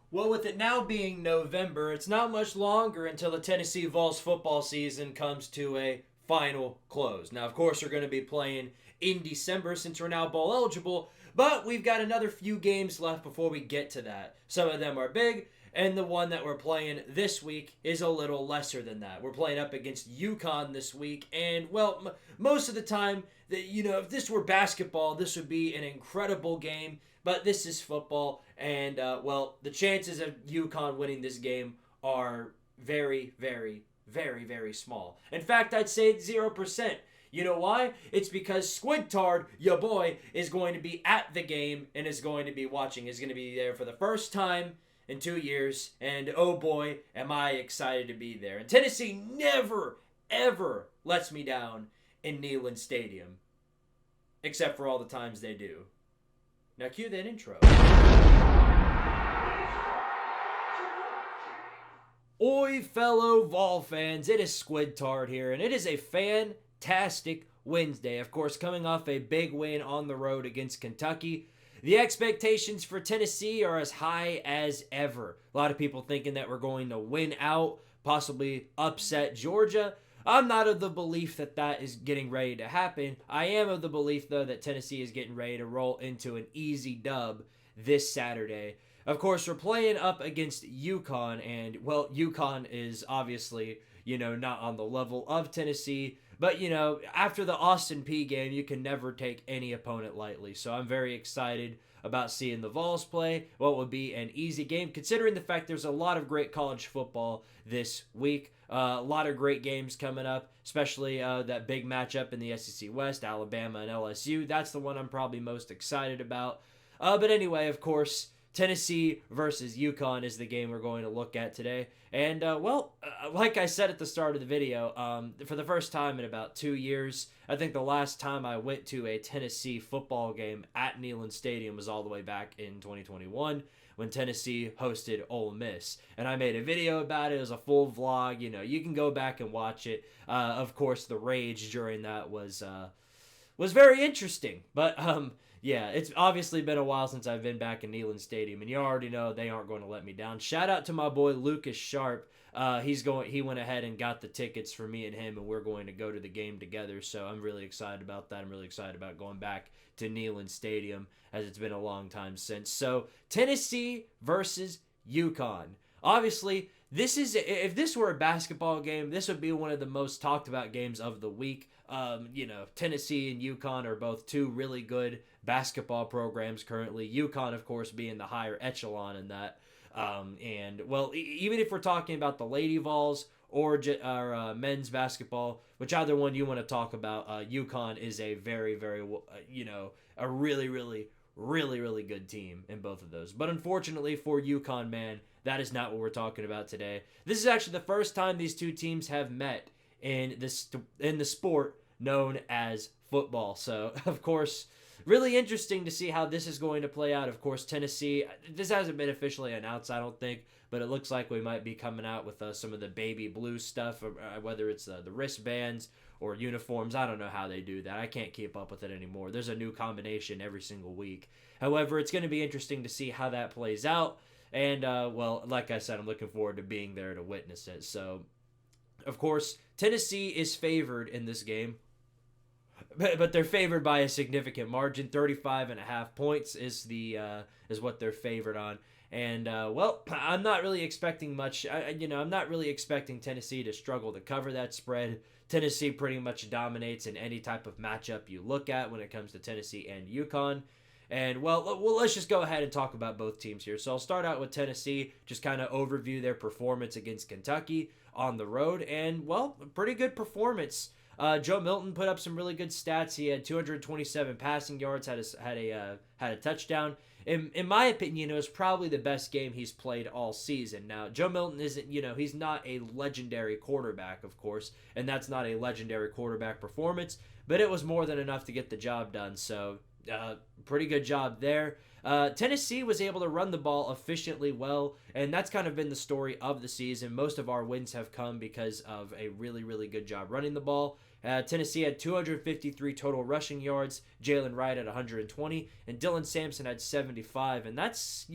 Well, with it now being November, it's not much longer until the Tennessee Vols football season comes to a final close. Now, of course, we're going to be playing in December since we're now bowl eligible, but we've got another few games left before we get to that. Some of them are big, and the one that we're playing this week is a little lesser than that. We're playing up against UConn this week, and well, most of the time, if this were basketball, this would be an incredible game, but this is football, and the chances of UConn winning this game are very, very, very, very small. In fact, I'd say it's 0%. You know why? It's because Squidtard, your boy, is going to be at the game and is going to be watching. Is going to be there for the first time in 2 years, and oh boy, am I excited to be there. And Tennessee never, ever lets me down in Neyland Stadium, except for all the times they do. Now cue that intro. Oi, fellow Vol fans, it is Squidtard here, and it is a fantastic Wednesday. Of course, coming off a big win on the road against Kentucky. The expectations for Tennessee are as high as ever. A lot of people thinking that we're going to win out, possibly upset Georgia. I'm not of the belief that that is getting ready to happen. I am of the belief, though, that Tennessee is getting ready to roll into an easy dub this Saturday. Of course, we're playing up against UConn, and, well, UConn is obviously, not on the level of Tennessee. But, after the Austin Peay game, you can never take any opponent lightly. So I'm very excited about seeing the Vols play what would be an easy game, considering the fact there's a lot of great college football this week. A lot of great games coming up, especially that big matchup in the SEC West, Alabama and LSU. That's the one I'm probably most excited about. But anyway, of course, Tennessee versus UConn is the game we're going to look at today. And, like I said at the start of the video, for the first time in about 2 years, I think the last time I went to a Tennessee football game at Neyland Stadium was all the way back in 2021 when Tennessee hosted Ole Miss. And I made a video about it. It was a full vlog. You can go back and watch it. Of course, the rage during that was very interesting. But, yeah, it's obviously been a while since I've been back in Neyland Stadium, and you already know they aren't going to let me down. Shout out to my boy Lucas Sharp. He went ahead and got the tickets for me and him, and we're going to go to the game together. So I'm really excited about that. I'm really excited about going back to Neyland Stadium, as it's been a long time since. So Tennessee versus UConn. Obviously, if this were a basketball game, this would be one of the most talked about games of the week. Tennessee and UConn are both two really good basketball programs currently. UConn, of course, being the higher echelon in that. Even if we're talking about the Lady Vols or men's basketball, whichever one you want to talk about, UConn is a very, very, a really, really, really, really good team in both of those. But unfortunately for UConn, man, that is not what we're talking about today. This is actually the first time these two teams have met in the sport known as football. So, of course, really interesting to see how this is going to play out. Of course, Tennessee, this hasn't been officially announced, I don't think, but it looks like we might be coming out with some of the baby blue stuff, whether it's the wristbands or uniforms. I don't know how they do that. I can't keep up with it anymore. There's a new combination every single week. However, it's going to be interesting to see how that plays out. And, like I said, I'm looking forward to being there to witness it. So, of course, Tennessee is favored in this game. But they're favored by a significant margin. 35.5 points is what they're favored on. And, I'm not really expecting much. I'm not really expecting Tennessee to struggle to cover that spread. Tennessee pretty much dominates in any type of matchup you look at when it comes to Tennessee and UConn. And, let's just go ahead and talk about both teams here. So I'll start out with Tennessee, just kind of overview their performance against Kentucky on the road. And, a pretty good performance. Joe Milton put up some really good stats. He had 227 passing yards, had a touchdown. In my opinion, it was probably the best game he's played all season. Now, Joe Milton isn't, he's not a legendary quarterback, of course, and that's not a legendary quarterback performance, but it was more than enough to get the job done. So, pretty good job there. Tennessee was able to run the ball efficiently well, and that's kind of been the story of the season. Most of our wins have come because of a really, really good job running the ball. Tennessee had 253 total rushing yards, Jalen Wright at 120, and Dylan Sampson had 75. And that's,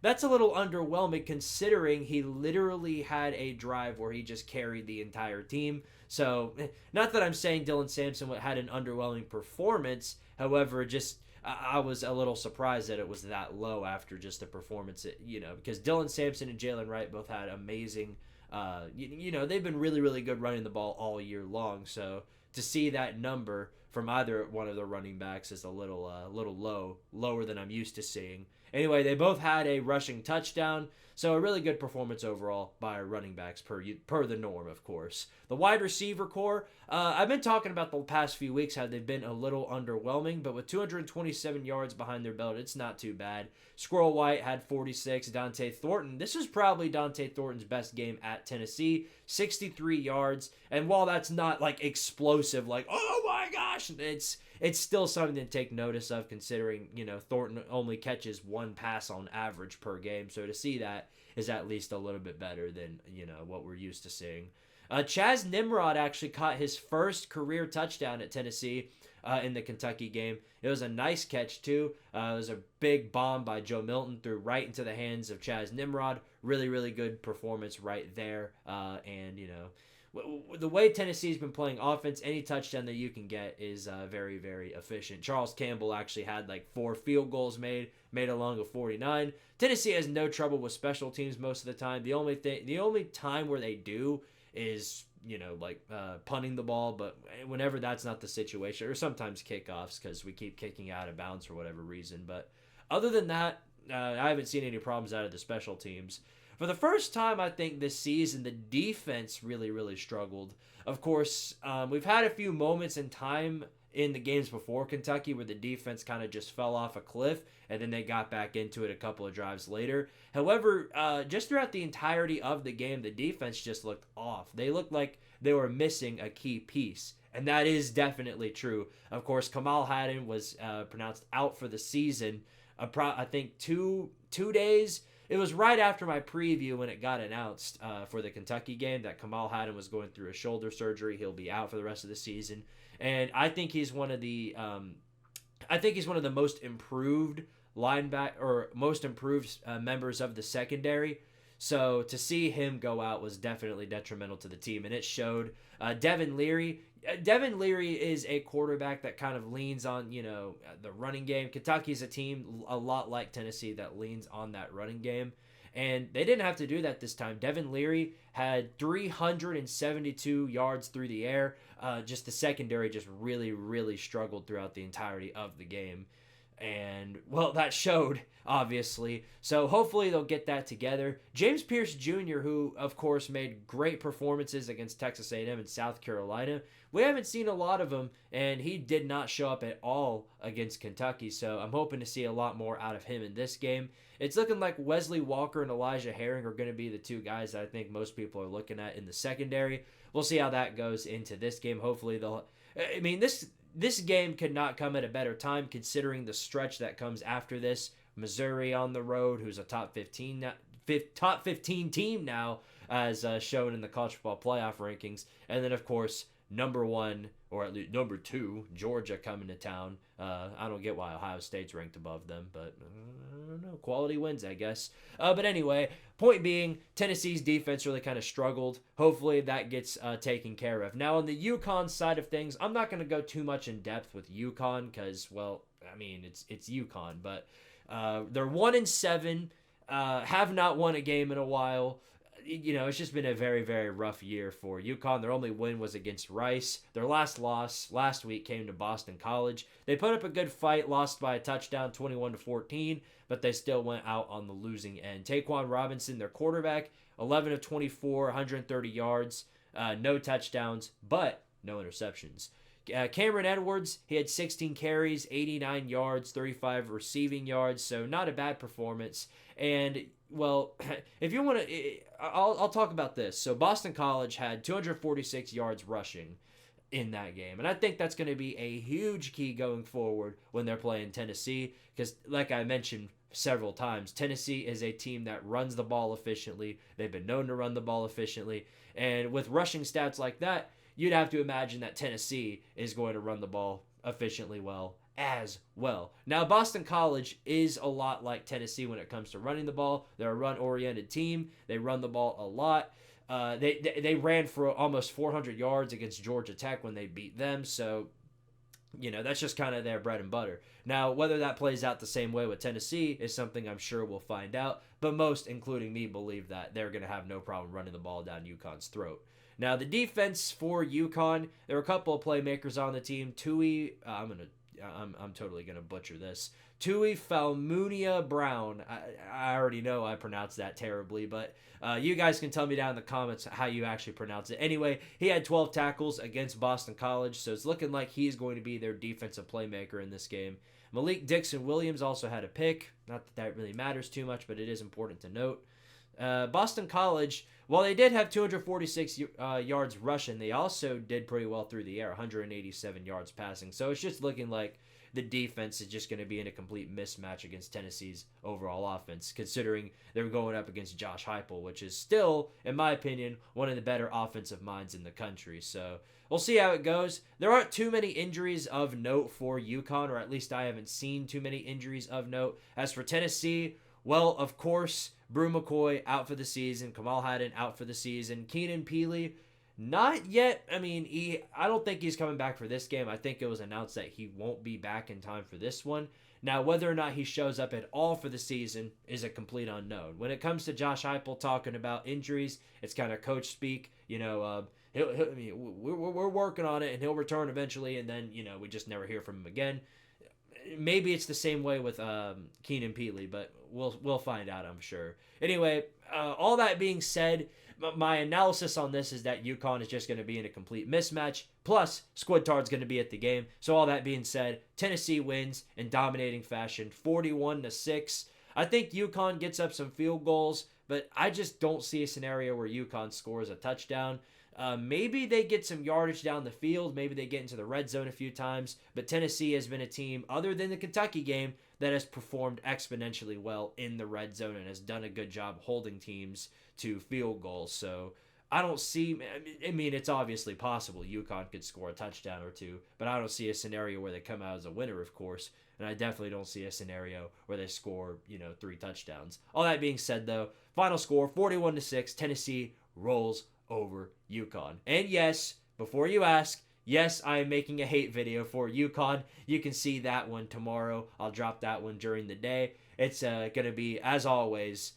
that's a little underwhelming considering he literally had a drive where he just carried the entire team. So, not that I'm saying Dylan Sampson had an underwhelming performance. However, just I was a little surprised that it was that low after just the performance, because Dylan Sampson and Jalen Wright both had amazing, they've been really, really good running the ball all year long. So to see that number from either one of the running backs is a little lower than I'm used to seeing. Anyway, they both had a rushing touchdown, so a really good performance overall by our running backs per the norm, of course. The wide receiver core, I've been talking about the past few weeks how they've been a little underwhelming, but with 227 yards behind their belt, it's not too bad. Squirrel White had 46. Dante Thornton, this is probably Dante Thornton's best game at Tennessee, 63 yards. And while that's not like explosive, like, oh my gosh, it's still something to take notice of considering, Thornton only catches one pass on average per game. So to see that is at least a little bit better than, what we're used to seeing. Chaz Nimrod actually caught his first career touchdown at Tennessee in the Kentucky game. It was a nice catch, too. It was a big bomb by Joe Milton, threw right into the hands of Chaz Nimrod. Really, really good performance right there. The way Tennessee's been playing offense, any touchdown that you can get is very, very efficient. Charles Campbell actually had like 4 field goals made along of 49. Tennessee has no trouble with special teams most of the time. The only time where they do is punting the ball, but whenever that's not the situation, or sometimes kickoffs because we keep kicking out of bounds for whatever reason. But other than that, I haven't seen any problems out of the special teams. For the first time, I think this season, the defense really, really struggled. Of course, we've had a few moments in time in the games before Kentucky where the defense kind of just fell off a cliff, and then they got back into it a couple of drives later. However, just throughout the entirety of the game, the defense just looked off. They looked like they were missing a key piece, and that is definitely true. Of course, Kamal Hadden was pronounced out for the season, I think 2 days. It was right after my preview when it got announced for the Kentucky game that Kamal Hadden was going through a shoulder surgery. He'll be out for the rest of the season, and I think he's one of the most improved members of the secondary. So to see him go out was definitely detrimental to the team, and it showed. Devin Leary is a quarterback that kind of leans on, the running game. Kentucky's a team a lot like Tennessee that leans on that running game. And they didn't have to do that this time. Devin Leary had 372 yards through the air. Just the secondary just really, really struggled throughout the entirety of the game. And, well, that showed, obviously. So hopefully they'll get that together. James Pierce Jr., who, of course, made great performances against Texas A&M and South Carolina. We haven't seen a lot of him, and he did not show up at all against Kentucky. So I'm hoping to see a lot more out of him in this game. It's looking like Wesley Walker and Elijah Herring are going to be the 2 guys that I think most people are looking at in the secondary. We'll see how that goes into this game. Hopefully this game could not come at a better time considering the stretch that comes after this. Missouri on the road, who's a top 15 team now, as shown in the college football playoff rankings. And then, of course, number 1, or at least number 2, Georgia coming to town. I don't get why Ohio State's ranked above them, but I don't know. Quality wins, I guess. But anyway, point being, Tennessee's defense really kind of struggled. Hopefully that gets taken care of. Now, on the UConn side of things, I'm not going to go too much in depth with UConn because, well, I mean, it's UConn. But they're 1-7, have not won a game in a while. It's just been a very, very rough year for UConn. Their only win was against Rice. Their last loss last week came to Boston College. They put up a good fight, lost by a touchdown, 21-14, but they still went out on the losing end. Taquan Robinson, their quarterback, 11 of 24, 130 yards, no touchdowns, but no interceptions. Cameron Edwards, he had 16 carries, 89 yards, 35 receiving yards, so not a bad performance. And, well, if you want to, I'll talk about this. So Boston College had 246 yards rushing in that game. And I think that's going to be a huge key going forward when they're playing Tennessee because, like I mentioned several times, Tennessee is a team that runs the ball efficiently. They've been known to run the ball efficiently. And with rushing stats like that, you'd have to imagine that Tennessee is going to run the ball efficiently well as well. Now, Boston College is a lot like Tennessee when it comes to running the ball. They're a run-oriented team. They run the ball a lot. They ran for almost 400 yards against Georgia Tech when they beat them. So, that's just kind of their bread and butter. Now, whether that plays out the same way with Tennessee is something I'm sure we'll find out. But most, including me, believe that they're going to have no problem running the ball down UConn's throat. Now, the defense for UConn, there are a couple of playmakers on the team. I'm totally gonna butcher this. Tui Falmunia Brown. I already know I pronounced that terribly, but you guys can tell me down in the comments how you actually pronounce it. Anyway, he had 12 tackles against Boston College, so it's looking like he's going to be their defensive playmaker in this game. Malik Dixon-Williams also had a pick. Not that that really matters too much, but it is important to note. Boston College, while they did have 246 yards rushing, they also did pretty well through the air, 187 yards passing. So it's just looking like the defense is just going to be in a complete mismatch against Tennessee's overall offense, considering they're going up against Josh Heupel, which is still, in my opinion, one of the better offensive minds in the country. So we'll see how it goes. There aren't too many injuries of note for UConn, or at least I haven't seen too many injuries of note. As for Tennessee, well, of course, Brew McCoy out for the season. Kamal Hadden out for the season. Keenan Peely, not yet. I mean, I don't think he's coming back for this game. I think it was announced that he won't be back in time for this one. Now, whether or not he shows up at all for the season is a complete unknown. When it comes to Josh Heupel talking about injuries, it's kind of coach speak. We're working on it, and he'll return eventually, and then, we just never hear from him again. Maybe it's the same way with Keenan Peely, but we'll find out, I'm sure. Anyway, all that being said, my analysis on this is that UConn is just going to be in a complete mismatch. Plus, Squidtard's going to be at the game. So all that being said, Tennessee wins in dominating fashion, 41-6. I think UConn gets up some field goals, but I just don't see a scenario where UConn scores a touchdown. Maybe they get some yardage down the field. Maybe they get into the red zone a few times. But Tennessee has been a team, other than the Kentucky game, that has performed exponentially well in the red zone and has done a good job holding teams to field goals. So I don't see, it's obviously possible UConn could score a touchdown or two, but I don't see a scenario where they come out as a winner, of course. And I definitely don't see a scenario where they score, 3 touchdowns. All that being said, though, final score, 41-6, Tennessee rolls over UConn. And yes, before you ask, yes, I am making a hate video for UConn. You can see that one tomorrow. I'll drop that one during the day. It's going to be, as always,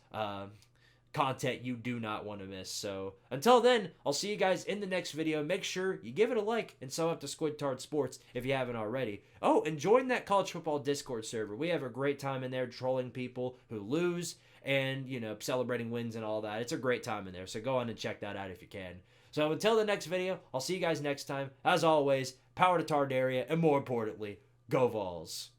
content you do not want to miss. So until then, I'll see you guys in the next video. Make sure you give it a like and sub up to Squidtard Sports if you haven't already. Oh, and join that college football Discord server. We have a great time in there trolling people who lose and, celebrating wins and all that. It's a great time in there, so go on and check that out if you can. So until the next video, I'll see you guys next time. As always, power to Tardaria, and more importantly, go Vols.